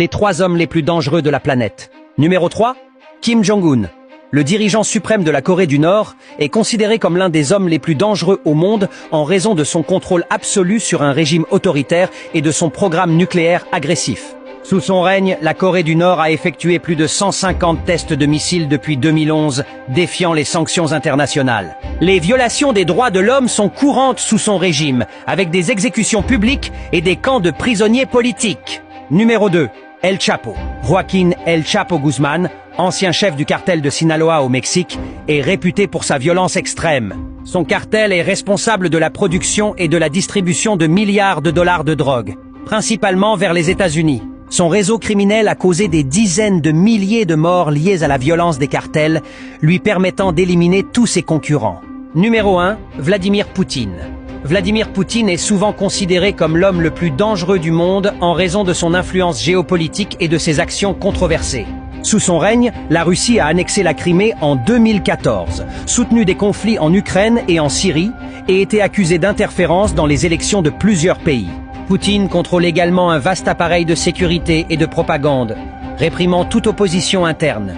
Les 3 hommes les plus dangereux de la planète. Numéro 3, Kim Jong-un. Le dirigeant suprême de la Corée du Nord est considéré comme l'un des hommes les plus dangereux au monde en raison de son contrôle absolu sur un régime autoritaire et de son programme nucléaire agressif. Sous son règne, la Corée du Nord a effectué plus de 150 tests de missiles depuis 2011, défiant les sanctions internationales. Les violations des droits de l'homme sont courantes sous son régime, avec des exécutions publiques et des camps de prisonniers politiques. Numéro 2, El Chapo. Joaquín El Chapo Guzmán, ancien chef du cartel de Sinaloa au Mexique, est réputé pour sa violence extrême. Son cartel est responsable de la production et de la distribution de milliards de dollars de drogue, principalement vers les États-Unis. Son réseau criminel a causé des dizaines de milliers de morts liées à la violence des cartels, lui permettant d'éliminer tous ses concurrents. Numéro 1, Vladimir Poutine. Vladimir Poutine est souvent considéré comme l'homme le plus dangereux du monde en raison de son influence géopolitique et de ses actions controversées. Sous son règne, la Russie a annexé la Crimée en 2014, soutenu des conflits en Ukraine et en Syrie, et été accusé d'interférence dans les élections de plusieurs pays. Poutine contrôle également un vaste appareil de sécurité et de propagande, réprimant toute opposition interne.